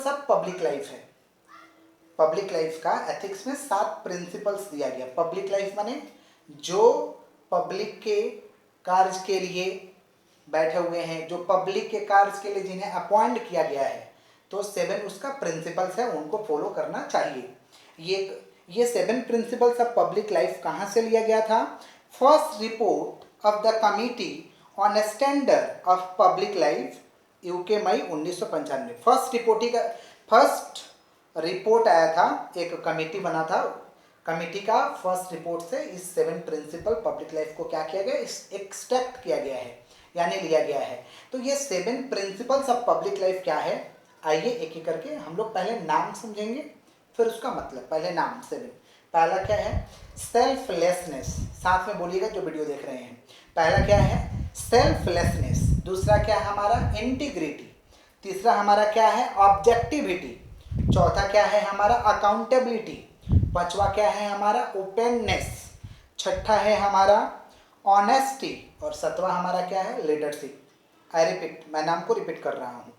सब public life है। Public life का एथिक्स में 7 प्रिंसिपल्स दिया गया। पब्लिक लाइफ माने जो पब्लिक के कार्य के लिए बैठे हुए हैं, जो पब्लिक के कार्य के लिए जिन्हें अपॉइंट किया गया है, तो 7 उसका प्रिंसिपल्स है, उनको फॉलो करना चाहिए। ये 7 प्रिंसिपल्स ऑफ पब्लिक लाइफ कहाँ से लिया गया था? First report of the committee on standard of public life, UK, May 1995। First report आया था, एक कमेटी बना था, कमेटी का फर्स्ट रिपोर्ट से इस 7 प्रिंसिपल पब्लिक लाइफ को क्या किया गया, एक्सट्रैक्ट किया गया है, यानी लिया गया है। तो ये 7 प्रिंसिपल्स ऑफ पब्लिक लाइफ क्या है, आइए एक एक करके हम लोग पहले नाम समझेंगे, फिर उसका मतलब। पहले नाम 7। पहला क्या है? सेल्फलेसनेस। साथ में बोलिएगा जो वीडियो देख रहे हैं। पहला क्या है? सेल्फलेसनेस। दूसरा क्या है हमारा? इंटीग्रिटी। तीसरा हमारा क्या है? ऑब्जेक्टिविटी। चौथा क्या है हमारा? अकाउंटेबिलिटी। पांचवा क्या है हमारा? ओपननेस। छठा है हमारा ऑनेस्टी, और सातवां हमारा क्या है? लीडरशिप। आई रिपीट, मैं नाम को रिपीट कर रहा हूँ।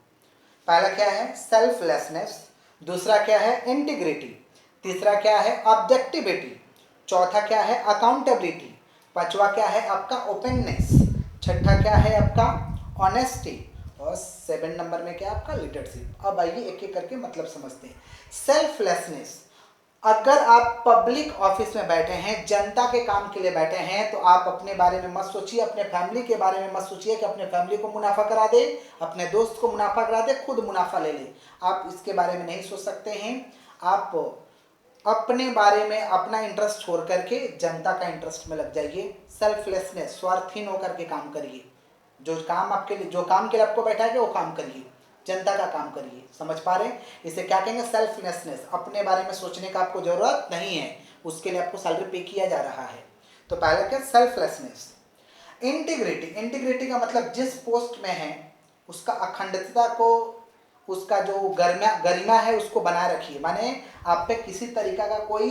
पहला क्या है? सेल्फलेसनेस। दूसरा क्या है? इंटीग्रिटी। तीसरा क्या है? ऑब्जेक्टिविटी। चौथा क्या है? अकाउंटेबिलिटी। पांचवा क्या है आपका? ओपननेस। छठा क्या है आपका? ऑनेस्टी। और 7 नंबर में क्या है आपका? लीडरशिप। अब आइए एक एक करके मतलब समझते हैं। सेल्फलेसनेस, अगर आप पब्लिक ऑफिस में बैठे हैं, जनता के काम के लिए बैठे हैं, तो आप अपने बारे में मत सोचिए, अपने फैमिली के बारे में मत सोचिए कि अपने फैमिली को मुनाफा करा दे, अपने दोस्त को मुनाफा करा दे, खुद मुनाफा ले ले। आप इसके बारे में नहीं सोच सकते हैं। आप अपने बारे में अपना इंटरेस्ट छोड़ करके जनता का इंटरेस्ट में लग जाइए। सेल्फलेसनेस, स्वार्थहीन होकर के काम करिए। जो काम के लिए आपको बैठा है वो काम करिए, जनता का काम करिए। समझ पा रहे हैं? इसे क्या कहेंगे? सेल्फलेसनेस। अपने बारे में सोचने का आपको जरूरत नहीं है, उसके लिए आपको सैलरी पे किया जा रहा है। तो पहला क्या? सेल्फलेसनेस। इंटीग्रिटी। इंटीग्रिटी का मतलब जिस पोस्ट में है उसका अखंडता को, उसका जो गरिमा है उसको बनाए रखिए। माने आप पे किसी तरीका का कोई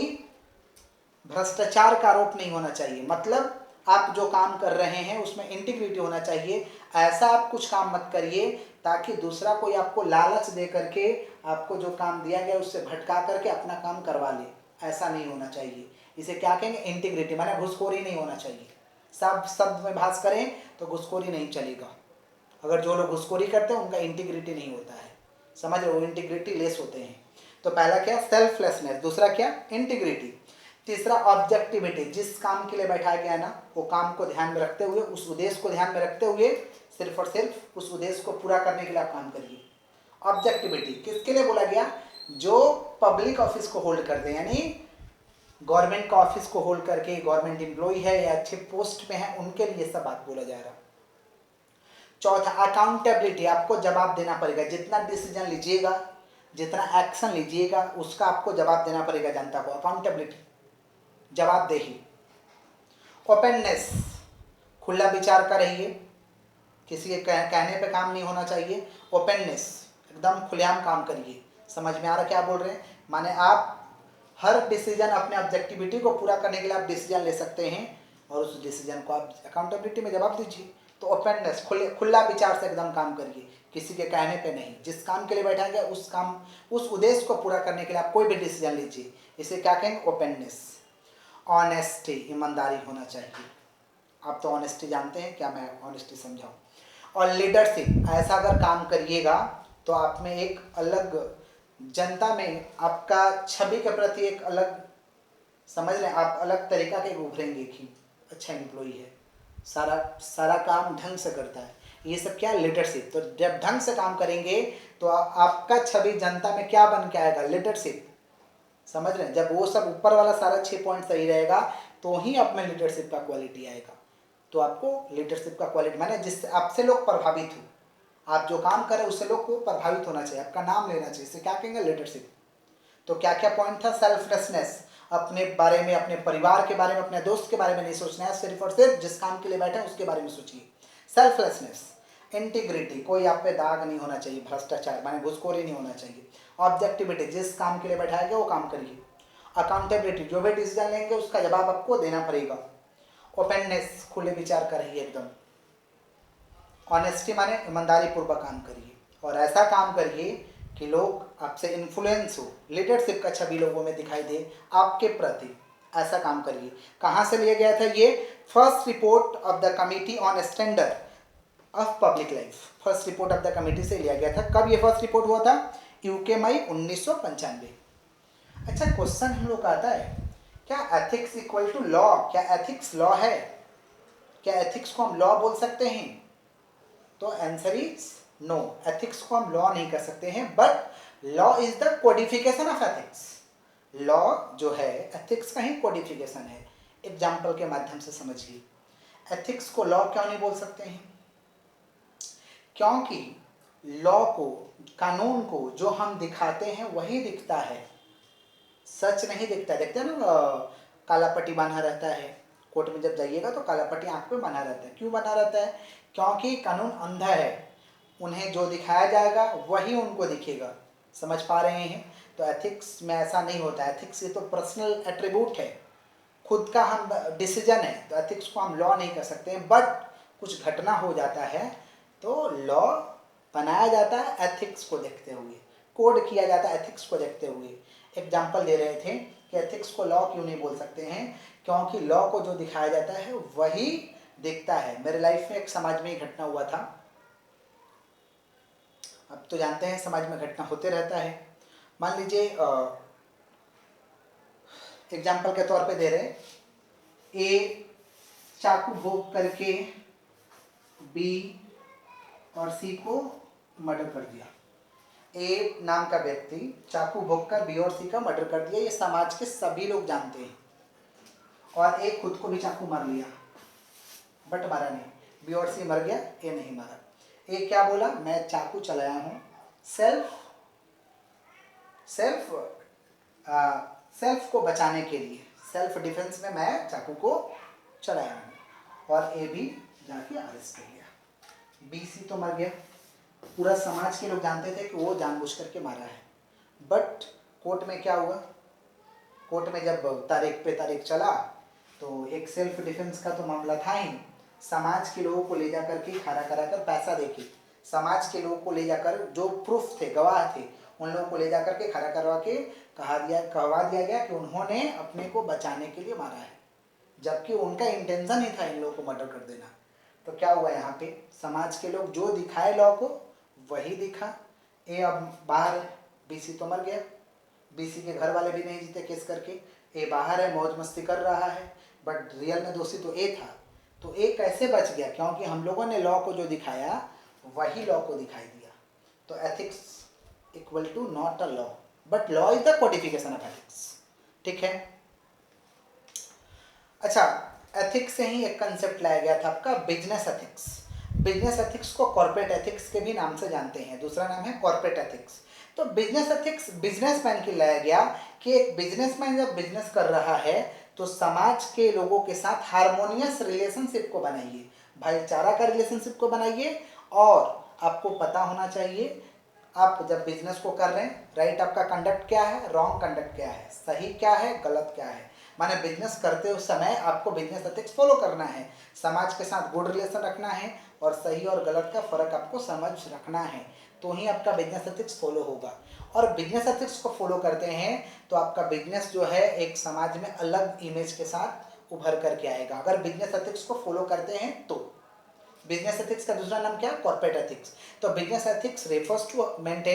भ्रष्टाचार का आरोप नहीं होना चाहिए। मतलब आप जो काम कर रहे हैं उसमें इंटीग्रिटी होना चाहिए। ऐसा आप कुछ काम मत करिए ताकि दूसरा कोई आपको लालच दे करके आपको जो काम दिया गया उससे भटका करके अपना काम करवा ले। ऐसा नहीं होना चाहिए। इसे क्या कहेंगे? इंटीग्रिटी। माने घुसखोरी नहीं होना चाहिए। सब शब्द में भाष करें तो घुसखोरी नहीं चलेगा। अगर जो लोग घुसखोरी करते हैं उनका इंटीग्रिटी नहीं होता है। समझ रहे हो? इंटीग्रिटी लेस होते हैं। तो पहला क्या? सेल्फलेसनेस। दूसरा क्या? इंटीग्रिटी। तीसरा ऑब्जेक्टिविटी। जिस काम के लिए बैठाया गया है ना, वो काम को ध्यान में रखते हुए, उस उद्देश्य को ध्यान में रखते हुए सिर्फ और सिर्फ उस उद्देश्य को पूरा करने के लिए आप काम करिए। ऑब्जेक्टिविटी किसके लिए बोला गया? जो पब्लिक ऑफिस को होल्ड करते हैं, यानी गवर्नमेंट का ऑफिस को होल्ड करके गवर्नमेंट एम्प्लॉय है या अच्छे पोस्ट में है, उनके लिए सब बात बोला जा रहा। चौथा अकाउंटेबिलिटी। आपको जवाब देना पड़ेगा। जितना डिसीजन लीजिएगा, जितना एक्शन लीजिएगा, उसका आपको जवाब देना पड़ेगा जनता को। अकाउंटेबिलिटी, जवाबदेही। ओपननेस, खुला विचार का रहिए, किसी के कहने पे काम नहीं होना चाहिए। ओपननेस, एकदम खुलेआम काम करिए। समझ में आ रहा क्या बोल रहे हैं? माने आप हर डिसीजन, अपने ऑब्जेक्टिविटी को पूरा करने के लिए आप डिसीजन ले सकते हैं और उस डिसीजन को आप अकाउंटेबिलिटी में जवाब दीजिए। तो ओपननेस, खुला विचार से एकदम काम करिए, किसी के कहने पे नहीं। जिस काम के लिए बैठा गया उस उद्देश्य को पूरा करने के लिए आप कोई भी डिसीजन लीजिए। इसे क्या कहेंगे? ओपननेस। ऑनेस्टी, ईमानदारी होना चाहिए। आप तो ऑनेस्टी जानते हैं, क्या मैं ऑनेस्टी समझाऊं? और लीडरशिप। ऐसा अगर काम करिएगा तो आप में एक अलग, जनता में आपका छवि के प्रति एक अलग, समझ रहे हैं आप, अलग तरीका के उभरेंगे कि अच्छा एम्प्लॉय है, सारा काम ढंग से करता है। ये सब क्या? लीडरशिप। तो जब ढंग से काम करेंगे तो आपका छवि जनता में क्या बन के आएगा? लीडरशिप। समझ रहे हैं? जब वो सब ऊपर वाला सारा 6 पॉइंट सही रहेगा तो ही आप में लीडरशिप का क्वालिटी आएगा। तो आपको लीडरशिप का क्वालिटी माने जिससे आपसे लोग प्रभावित हो, आप जो काम करें उससे लोग को प्रभावित होना चाहिए, आपका नाम लेना चाहिए। इसे क्या कहेंगे? लीडरशिप। तो क्या क्या पॉइंट था? सेल्फलेसनेस, अपने बारे में, अपने परिवार के बारे में, अपने दोस्त के बारे में नहीं सोचना है, सिर्फ और सिर्फ जिस काम के लिए बैठे हैं उसके बारे में सोचिए। सेल्फलेसनेस। इंटीग्रिटी, कोई आप पे दाग नहीं होना चाहिए, भ्रष्टाचार माने घुसखोरी नहीं होना चाहिए। ऑब्जेक्टिविटी, जिस काम के लिए बैठाया गया वो काम करिए। अकाउंटेबिलिटी, जो भी डिसीजन लेंगे उसका जवाब आपको देना पड़ेगा। ओपननेस, खुले विचार का रहिए एकदम। ऑनेस्टी माने ईमानदारी पूर्वक काम करिए और ऐसा काम करिए कि लोग आपसे इन्फ्लुएंस हो, लीडरशिप का छवि लोगों में दिखाई दे आपके प्रति, ऐसा काम करिए। कहाँ से लिया गया था ये? First report of the committee on standard of public life, first report of the committee से लिया गया था। कब ये फर्स्ट रिपोर्ट हुआ था? UK May 1995। अच्छा, क्वेश्चन हम लोग का आता है, क्या एथिक्स इक्वल टू लॉ? क्या एथिक्स लॉ है? क्या एथिक्स को हम लॉ बोल सकते हैं? तो आंसर इज नो, एथिक्स को हम लॉ नहीं कर सकते हैं, but law is the codification of ethics. Law जो है एथिक्स का ही कोडिफिकेशन है। एग्जाम्पल के माध्यम से समझिए, एथिक्स को लॉ क्यों नहीं बोल सकते हैं? क्योंकि लॉ को, कानून को जो हम दिखाते हैं वही दिखता है, सच नहीं दिखता। देखते हैं ना, काला पट्टी बना रहता है, कोर्ट में जब जाइएगा तो काला पट्टी आंख पे बना रहता है। क्यों बना रहता है? क्योंकि कानून अंधा है, उन्हें जो दिखाया जाएगा वही उनको दिखेगा। समझ पा रहे हैं? तो एथिक्स में ऐसा नहीं होता। एथिक्स ये तो पर्सनल एट्रीब्यूट है, खुद का हम डिसीजन है, तो एथिक्स को हम लॉ नहीं कर सकते हैं। बट कुछ घटना हो जाता है तो लॉ बनाया जाता है एथिक्स को देखते हुए, कोड किया जाता है एथिक्स को देखते हुए। एग्जाम्पल दे रहे थे कि एथिक्स को लॉ क्यों नहीं बोल सकते हैं, क्योंकि लॉ को जो दिखाया जाता है वही दिखता है। मेरे लाइफ में एक समाज में ही घटना हुआ था, अब तो जानते हैं समाज में घटना होते रहता है। मान लीजिए एग्जाम्पल के तौर पे दे रहे, ए चाकू भोग करके बी और सी को मर्डर कर दिया। ए नाम का व्यक्ति चाकू भोगकर बी और सी का मर्डर कर दिया, ये समाज के सभी लोग जानते हैं। और ए खुद को भी चाकू मार लिया, बट मारा नहीं। बी और सी मर गया, ए नहीं मारा। ए क्या बोला? मैं चाकू चलाया हूँ सेल्फ को बचाने के लिए, सेल्फ डिफेंस में मैं चाकू को चलाया हूँ। और ए भी जाके अरेस्ट कर लिया। बी सी तो मर गया, पूरा समाज के लोग जानते थे कि वो जानबूझ करके मारा है। बट कोर्ट में क्या हुआ? कोर्ट में जब तारीख पे तारीख चला तो एक सेल्फ डिफेंस का तो मामला था ही, समाज के लोगों को ले जाकर के खड़ा करा कर पैसा देके, समाज के लोगों को ले जाकर जो प्रूफ थे, गवाह थे, उन लोगों को ले जाकर के खड़ा करवा के कहवा दिया गया कि उन्होंने अपने को बचाने के लिए मारा है, जबकि उनका इंटेंशन ही था इन लोगों को मर्डर कर देना। तो क्या हुआ यहाँ पे? समाज के लोग जो दिखाए लॉ को वही दिखा। ए अब बाहर है, बीसी तो मर गया, बीसी के घर वाले भी नहीं जीते केस करके, ए बाहर है, मौज मस्ती कर रहा है, बट रियल में दोषी तो ए था। तो ए कैसे बच गया? क्योंकि हम लोगों ने लॉ को जो दिखाया वही लॉ को दिखाई दिया। तो ethics equal to not a law, but law is the codification of ethics. ठीक है। अच्छा, एथिक्स से ही एक कंसेप्ट लाया गया था आपका बिजनेस एथिक्स। बिजनेस एथिक्स को कॉर्पोरेट एथिक्स के भी नाम से जानते हैं, दूसरा नाम है कॉर्पोरेट एथिक्स। तो बिजनेस एथिक्स बिजनेसमैन के लाया गया कि एक बिजनेसमैन जब बिजनेस कर रहा है तो समाज के लोगों के साथ हारमोनियस रिलेशनशिप को बनाइए, भाईचारा का रिलेशनशिप को बनाइए। और आपको पता होना चाहिए आप जब बिजनेस को कर रहे हैं, राइट आपका कंडक्ट क्या है, रॉन्ग कंडक्ट क्या है, सही क्या है, गलत क्या है। माने बिजनेस करते उस समय आपको बिजनेस एथिक्स फॉलो करना है, समाज के साथ गुड रिलेशन रखना है और सही और गलत का फर्क आपको समझ रखना है, तो ही आपका बिजनेस एथिक्स फॉलो होगा। और बिजनेस एथिक्स को फॉलो करते हैं तो आपका बिजनेस जो है एक समाज में अलग इमेज के साथ उभर करके आएगा, अगर बिजनेस एथिक्स को फॉलो करते हैं तो। बिजनेस एथिक्स का दूसरा नाम क्या है? Corporate ethics. तो business ethics refers to maintain